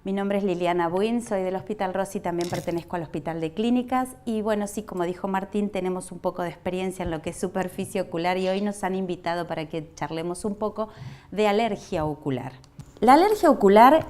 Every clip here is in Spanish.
Mi nombre es Liliana Buin, soy del Hospital Rossi, también pertenezco al Hospital de Clínicas y bueno, sí, como dijo Martín, tenemos un poco de experiencia en lo que es superficie ocular y hoy nos han invitado para que charlemos un poco de alergia ocular. La alergia ocular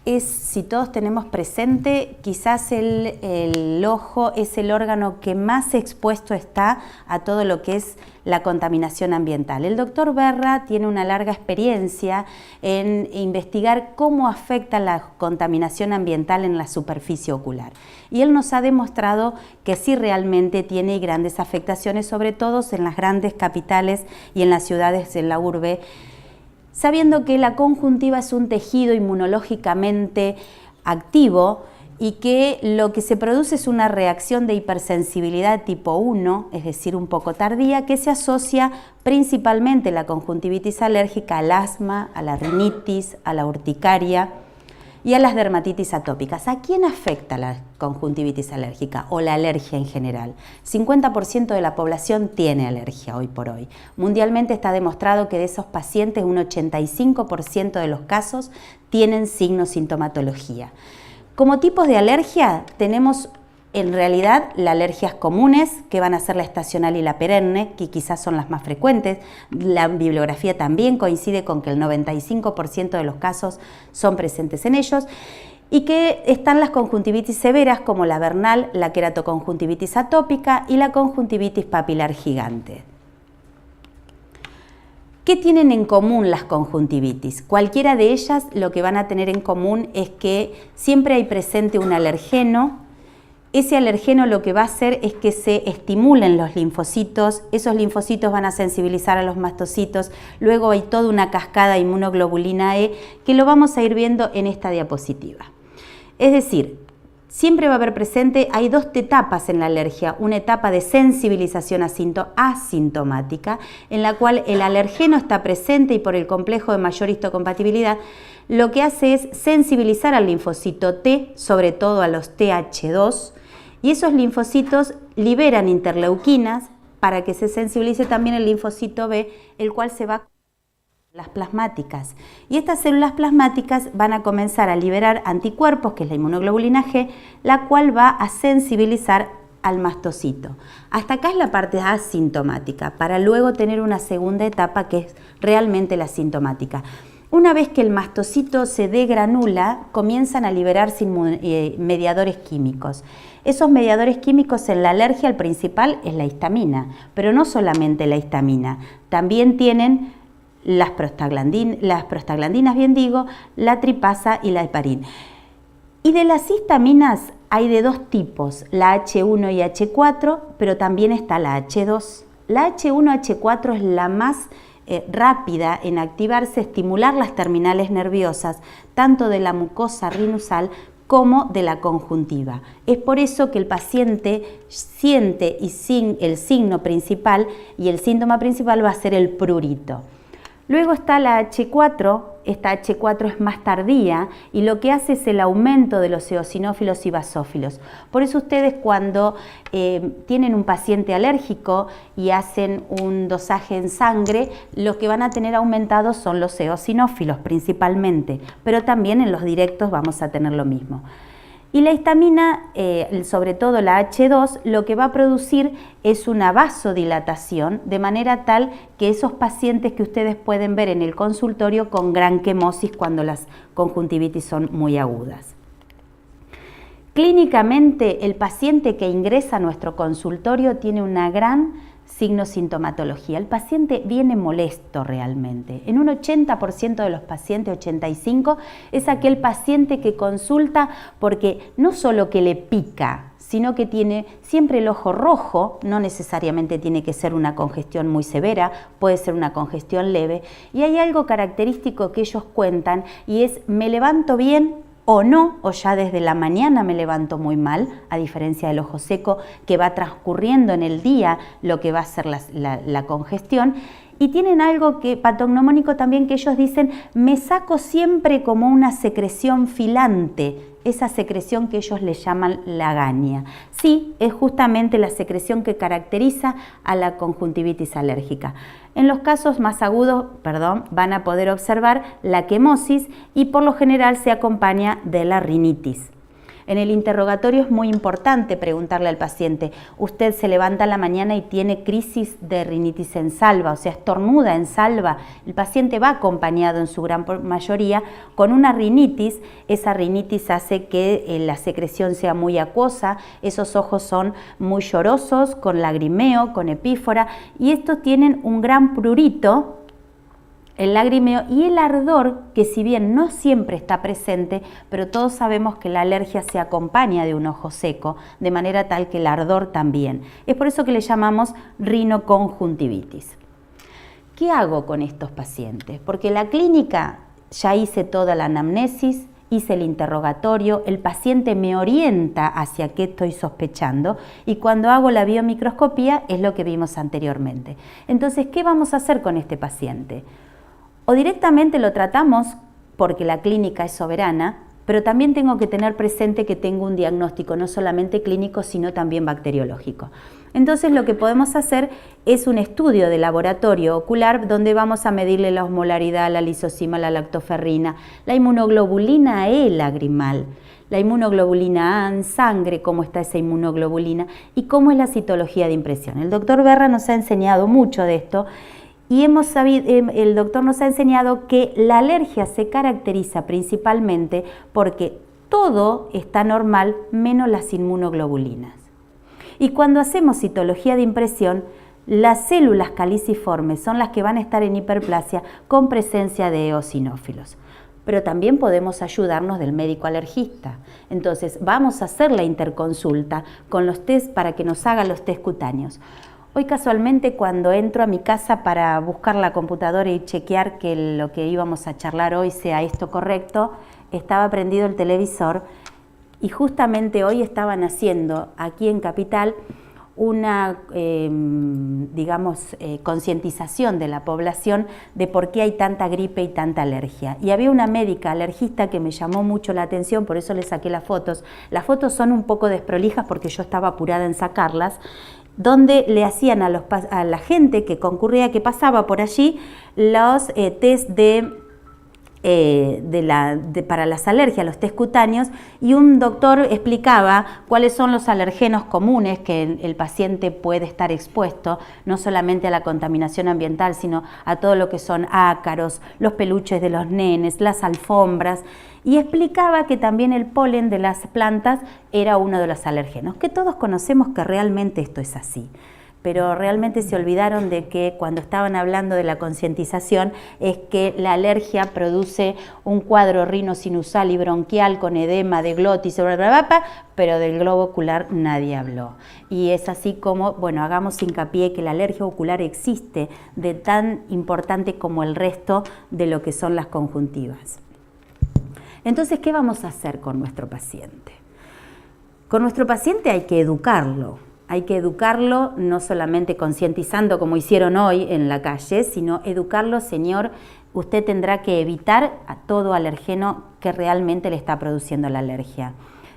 es, si todos tenemos presente, quizás el ojo es el órgano que más expuesto está a todo lo que es la contaminación ambiental. El doctor Berra tiene una larga experiencia en investigar cómo afecta la contaminación ambiental en la superficie ocular. Y él nos ha demostrado que sí realmente tiene grandes afectaciones, sobre todo en las grandes capitales y en las ciudades de la urbe, sabiendo que la conjuntiva es un tejido inmunológicamente activo y que lo que se produce es una reacción de hipersensibilidad tipo 1, es decir, un poco tardía, que se asocia principalmente la conjuntivitis alérgica al asma, a la rinitis, a la urticaria y a las dermatitis atópicas. ¿A quién afecta la conjuntivitis alérgica o la alergia en general? 50% de la población tiene alergia hoy por hoy. Mundialmente está demostrado que de esos pacientes un 85% de los casos tienen signos sintomatología. Como tipos de alergia tenemos en realidad las alergias comunes, que van a ser la estacional y la perenne, que quizás son las más frecuentes. La bibliografía también coincide con que el 95% de los casos son presentes en ellos. Y que están las conjuntivitis severas como la vernal, la queratoconjuntivitis atópica y la conjuntivitis papilar gigante. ¿Qué tienen en común las conjuntivitis? Cualquiera de ellas lo que van a tener en común es que siempre hay presente un alergeno. Ese alergeno lo que va a hacer es que se estimulen los linfocitos, esos linfocitos van a sensibilizar a los mastocitos, luego hay toda una cascada de inmunoglobulina E que lo vamos a ir viendo en esta diapositiva. Es decir, siempre va a haber presente, hay dos etapas en la alergia, una etapa de sensibilización asintomática, en la cual el alergeno está presente y por el complejo de mayor histocompatibilidad, lo que hace es sensibilizar al linfocito T, sobre todo a los TH2, y esos linfocitos liberan interleuquinas para que se sensibilice también el linfocito B, el cual se va a las plasmáticas. Y estas células plasmáticas van a comenzar a liberar anticuerpos, que es la inmunoglobulina G, la cual va a sensibilizar al mastocito. Hasta acá es la parte asintomática, para luego tener una segunda etapa que es realmente la sintomática. Una vez que el mastocito se degranula, comienzan a liberarse mediadores químicos. Esos mediadores químicos en la alergia, el principal es la histamina, pero no solamente la histamina, también tienen las prostaglandinas, la tripasa y la heparina. Y de las histaminas hay de dos tipos, la H1 y H4, pero también está la H2. La H1, H4 es la más rápida en activarse, estimular las terminales nerviosas, tanto de la mucosa rinusal como de la conjuntiva. Es por eso que el paciente siente el signo principal y el síntoma principal va a ser el prurito. Luego está la H4, esta H4 es más tardía y lo que hace es el aumento de los eosinófilos y basófilos. Por eso ustedes cuando tienen un paciente alérgico y hacen un dosaje en sangre, lo que van a tener aumentados son los eosinófilos principalmente, pero también en los directos vamos a tener lo mismo. Y la histamina, sobre todo la H2, lo que va a producir es una vasodilatación, de manera tal que esos pacientes que ustedes pueden ver en el consultorio con gran quemosis cuando las conjuntivitis son muy agudas. Clínicamente, el paciente que ingresa a nuestro consultorio tiene una gran signo-sintomatología. El paciente viene molesto realmente. En un 80% de los pacientes, 85%, es aquel paciente que consulta porque no solo que le pica, sino que tiene siempre el ojo rojo, no necesariamente tiene que ser una congestión muy severa, puede ser una congestión leve, y hay algo característico que ellos cuentan y es: me levanto bien o no, o ya desde la mañana me levanto muy mal, a diferencia del ojo seco que va transcurriendo en el día lo que va a ser la congestión, Y tienen algo que patognomónico también, que ellos dicen, me saco siempre como una secreción filante, esa secreción que ellos le llaman lagaña. Sí, es justamente la secreción que caracteriza a la conjuntivitis alérgica. En los casos más agudos, van a poder observar la quemosis y por lo general se acompaña de la rinitis. En el interrogatorio es muy importante preguntarle al paciente, usted se levanta a la mañana y tiene crisis de rinitis en salva, o sea, estornuda en salva. El paciente va acompañado en su gran mayoría con una rinitis. Esa rinitis hace que la secreción sea muy acuosa, esos ojos son muy llorosos, con lagrimeo, con epífora, y estos tienen un gran prurito, el lagrimeo y el ardor, que si bien no siempre está presente, pero todos sabemos que la alergia se acompaña de un ojo seco, de manera tal que el ardor también. Es por eso que le llamamos rinoconjuntivitis. ¿Qué hago con estos pacientes? Porque la clínica ya hice toda la anamnesis, hice el interrogatorio, el paciente me orienta hacia qué estoy sospechando y cuando hago la biomicroscopía es lo que vimos anteriormente. Entonces, ¿qué vamos a hacer con este paciente? O directamente lo tratamos porque la clínica es soberana, pero también tengo que tener presente que tengo un diagnóstico no solamente clínico, sino también bacteriológico. Entonces lo que podemos hacer es un estudio de laboratorio ocular donde vamos a medirle la osmolaridad, la lisosima, la lactoferrina, la inmunoglobulina E lagrimal, la inmunoglobulina A en sangre, cómo está esa inmunoglobulina y cómo es la citología de impresión. El doctor Berra nos ha enseñado mucho de esto. Y el doctor nos ha enseñado que la alergia se caracteriza principalmente porque todo está normal menos las inmunoglobulinas. Y cuando hacemos citología de impresión, las células caliciformes son las que van a estar en hiperplasia con presencia de eosinófilos. Pero también podemos ayudarnos del médico alergista. Entonces vamos a hacer la interconsulta con los test para que nos haga los test cutáneos. Hoy casualmente cuando entro a mi casa para buscar la computadora y chequear que lo que íbamos a charlar hoy sea esto correcto, estaba prendido el televisor y justamente hoy estaban haciendo aquí en Capital una, concientización de la población de por qué hay tanta gripe y tanta alergia. Y había una médica alergista que me llamó mucho la atención, por eso le saqué las fotos. Las fotos son un poco desprolijas porque yo estaba apurada en sacarlas, donde le hacían a la gente que concurría, que pasaba por allí, los test para las alergias, los test cutáneos, y un doctor explicaba cuáles son los alergenos comunes que el paciente puede estar expuesto, no solamente a la contaminación ambiental, sino a todo lo que son ácaros, los peluches de los nenes, las alfombras, y explicaba que también el polen de las plantas era uno de los alergenos, que todos conocemos que realmente esto es así. Pero realmente se olvidaron de que cuando estaban hablando de la concientización es que la alergia produce un cuadro rinosinusal y bronquial con edema de glotis, pero del globo ocular nadie habló. Y es así como, bueno, hagamos hincapié que la alergia ocular existe de tan importante como el resto de lo que son las conjuntivas. Entonces, ¿qué vamos a hacer con nuestro paciente? Con nuestro paciente hay que educarlo. Hay que educarlo no solamente concientizando como hicieron hoy en la calle, sino educarlo, señor, usted tendrá que evitar a todo alergeno que realmente le está produciendo la alergia.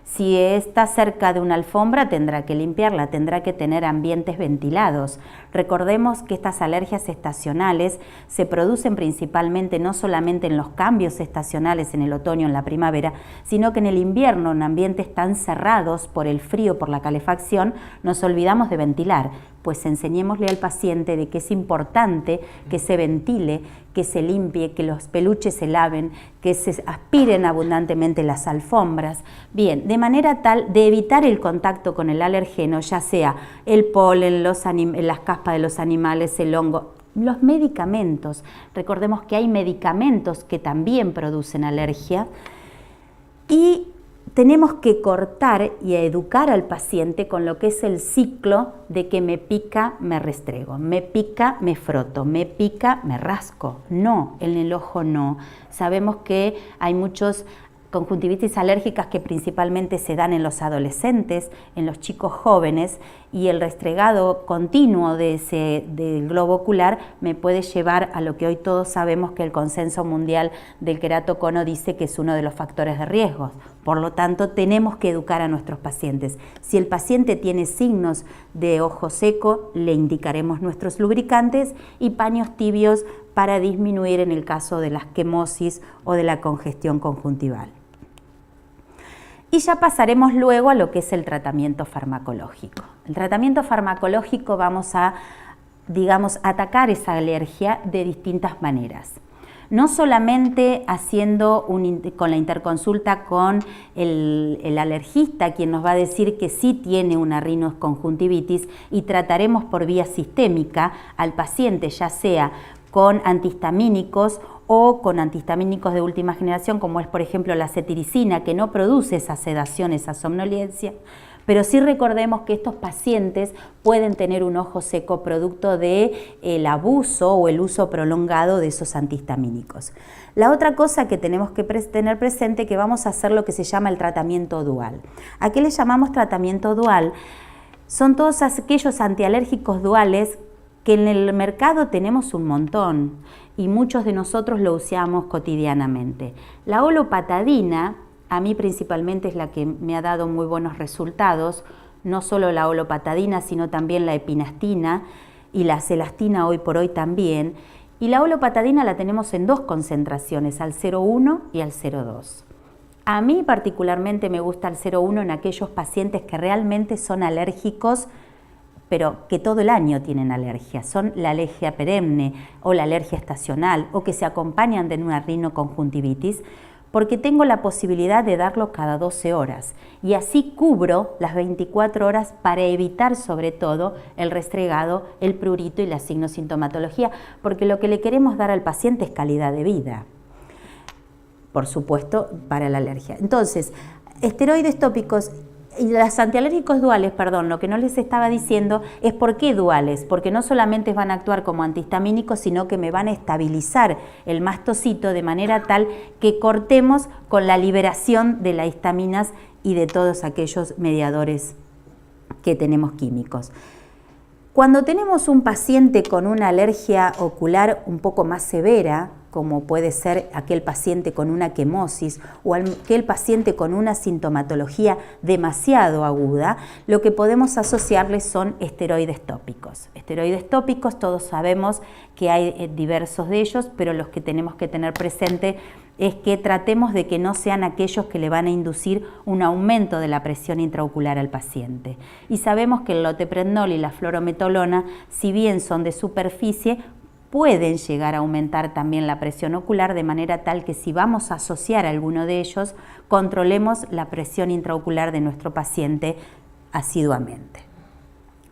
Si está cerca de una alfombra, tendrá que limpiarla, tendrá que tener ambientes ventilados. Recordemos que estas alergias estacionales se producen principalmente no solamente en los cambios estacionales en el otoño, en la primavera, sino que en el invierno, en ambientes tan cerrados por el frío, por la calefacción, nos olvidamos de ventilar. Pues enseñémosle al paciente de que es importante que se ventile, que se limpie, que los peluches se laven, que se aspiren abundantemente las alfombras. Bien, de manera tal de evitar el contacto con el alergeno, ya sea el polen, las caspas de los animales, el hongo, los medicamentos. Recordemos que hay medicamentos que también producen alergia y tenemos que cortar y educar al paciente con lo que es el ciclo de que me pica, me restrego, me pica, me froto, me pica, me rasco. No, en el ojo no. Sabemos que hay muchos conjuntivitis alérgicas que principalmente se dan en los adolescentes, en los chicos jóvenes, y el restregado continuo del globo ocular me puede llevar a lo que hoy todos sabemos que el consenso mundial del queratocono dice que es uno de los factores de riesgo. Por lo tanto, tenemos que educar a nuestros pacientes. Si el paciente tiene signos de ojo seco, le indicaremos nuestros lubricantes y paños tibios para disminuir en el caso de las quemosis o de la congestión conjuntival. Y ya pasaremos luego a lo que es el tratamiento farmacológico. El tratamiento farmacológico vamos a, atacar esa alergia de distintas maneras. No solamente haciendo con la interconsulta con el alergista, quien nos va a decir que sí tiene una rinoconjuntivitis, y trataremos por vía sistémica al paciente, ya sea con antihistamínicos o con antihistamínicos de última generación, como es por ejemplo la cetiricina, que no produce esa sedación, esa somnolencia, pero sí recordemos que estos pacientes pueden tener un ojo seco producto del abuso o el uso prolongado de esos antihistamínicos. La otra cosa que tenemos que tener presente es que vamos a hacer lo que se llama el tratamiento dual. ¿A qué le llamamos tratamiento dual? Son todos aquellos antialérgicos duales que en el mercado tenemos un montón y muchos de nosotros lo usamos cotidianamente. La olopatadina, a mí principalmente es la que me ha dado muy buenos resultados, no solo la olopatadina, sino también la epinastina y la celastina hoy por hoy también. Y la olopatadina la tenemos en dos concentraciones, al 0,1 y al 0,2. A mí particularmente me gusta el 0,1 en aquellos pacientes que realmente son alérgicos, pero que todo el año tienen alergia, son la alergia perenne o la alergia estacional, o que se acompañan de una rinoconjuntivitis, porque tengo la posibilidad de darlo cada 12 horas y así cubro las 24 horas para evitar sobre todo el restregado, el prurito y la signosintomatología, porque lo que le queremos dar al paciente es calidad de vida, por supuesto, para la alergia. Entonces, esteroides tópicos y los antialérgicos duales, perdón, lo que no les estaba diciendo es por qué duales, porque no solamente van a actuar como antihistamínicos, sino que me van a estabilizar el mastocito de manera tal que cortemos con la liberación de las histaminas y de todos aquellos mediadores que tenemos químicos. Cuando tenemos un paciente con una alergia ocular un poco más severa, como puede ser aquel paciente con una quemosis o aquel paciente con una sintomatología demasiado aguda, lo que podemos asociarles son esteroides tópicos. Esteroides tópicos, todos sabemos que hay diversos de ellos, pero los que tenemos que tener presente es que tratemos de que no sean aquellos que le van a inducir un aumento de la presión intraocular al paciente. Y sabemos que el loteprednol y la fluorometolona, si bien son de superficie, pueden llegar a aumentar también la presión ocular, de manera tal que si vamos a asociar a alguno de ellos, controlemos la presión intraocular de nuestro paciente asiduamente.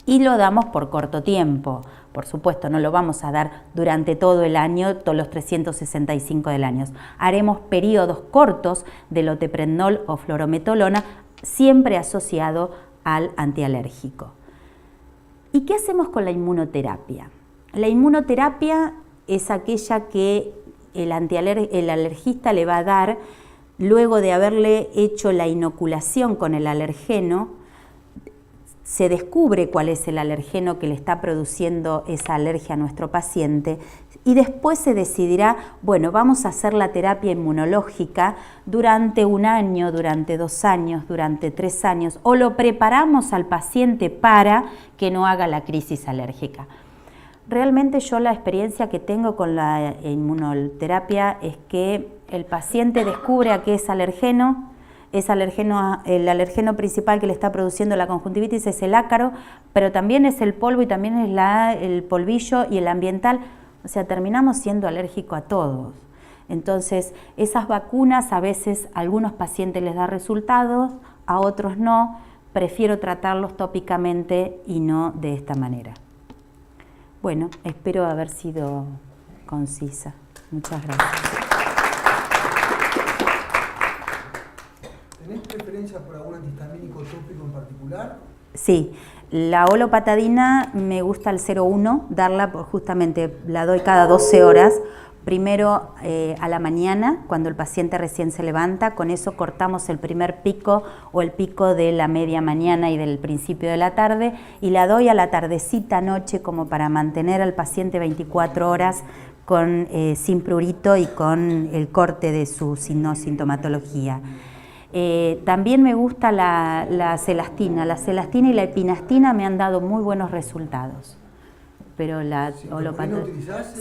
Y lo damos por corto tiempo, por supuesto, no lo vamos a dar durante todo el año, todos los 365 del año. Haremos periodos cortos de loteprednol o fluorometolona, siempre asociado al antialérgico. ¿Y qué hacemos con la inmunoterapia? La inmunoterapia es aquella que el alergista le va a dar luego de haberle hecho la inoculación con el alergeno. Se descubre cuál es el alergeno que le está produciendo esa alergia a nuestro paciente y después se decidirá, bueno, vamos a hacer la terapia inmunológica durante 1 año, durante 2 años, durante 3 años, o lo preparamos al paciente para que no haga la crisis alérgica. Realmente yo la experiencia que tengo con la inmunoterapia es que el paciente descubre a qué es alergeno. El alergeno principal que le está produciendo la conjuntivitis es el ácaro, pero también es el polvo y también es el polvillo y el ambiental. O sea, terminamos siendo alérgicos a todos. Entonces, esas vacunas a veces a algunos pacientes les da resultados, a otros no. Prefiero tratarlos tópicamente y no de esta manera. Bueno, espero haber sido concisa. Muchas gracias. ¿Tenés preferencia por algún antihistamínico tópico en particular? Sí, la olopatadina me gusta el 0,1, darla justamente la doy cada 12 horas primero a la mañana, cuando el paciente recién se levanta, con eso cortamos el primer pico o el pico de la media mañana y del principio de la tarde, y la doy a la tardecita noche como para mantener al paciente 24 horas sin prurito y con el corte de su sintomatología. También me gusta la celastina. La celastina y la epinastina me han dado muy buenos resultados. Pero la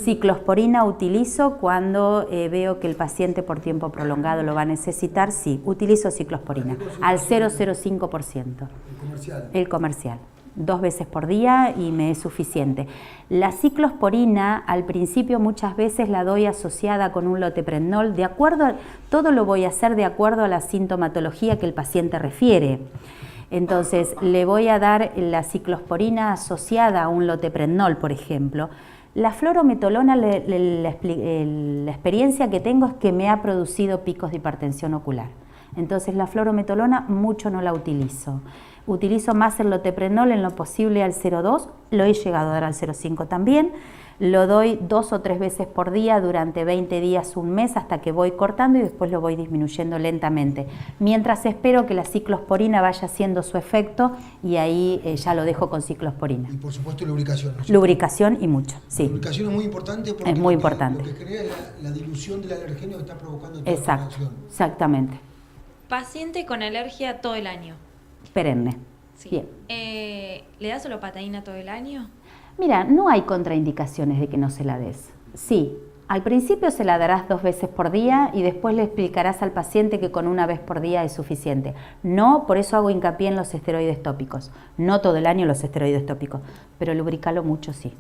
ciclosporina utilizo cuando veo que el paciente por tiempo prolongado lo va a necesitar, sí, utilizo ciclosporina al 0,05%. ¿El comercial? El comercial. 2 veces por día y me es suficiente. La ciclosporina al principio muchas veces la doy asociada con un loteprednol, todo lo voy a hacer de acuerdo a la sintomatología que el paciente refiere. Entonces le voy a dar la ciclosporina asociada a un loteprednol, por ejemplo. La fluorometolona, la experiencia que tengo es que me ha producido picos de hipertensión ocular. Entonces la fluorometolona mucho no la utilizo. Utilizo más el loteprednol en lo posible al 0,2, lo he llegado a dar al 0,5 también. Lo doy 2 o 3 veces por día durante 20 días, un mes, hasta que voy cortando y después lo voy disminuyendo lentamente. Mientras espero que la ciclosporina vaya haciendo su efecto y ahí ya lo dejo con ciclosporina. Y por supuesto lubricación, ¿no? Lubricación y mucho, sí. La lubricación es muy importante porque es muy importante. Lo que genera es la dilución del alergeno que está provocando toda Exacto, la reacción. Exactamente. Paciente con alergia todo el año. Perenne. Sí. Bien. ¿Le das olopataína todo el año? Mira, no hay contraindicaciones de que no se la des. Sí, al principio se la darás 2 veces por día y después le explicarás al paciente que con 1 vez por día es suficiente. No, por eso hago hincapié en los esteroides tópicos. No todo el año los esteroides tópicos, pero lubricalo mucho sí.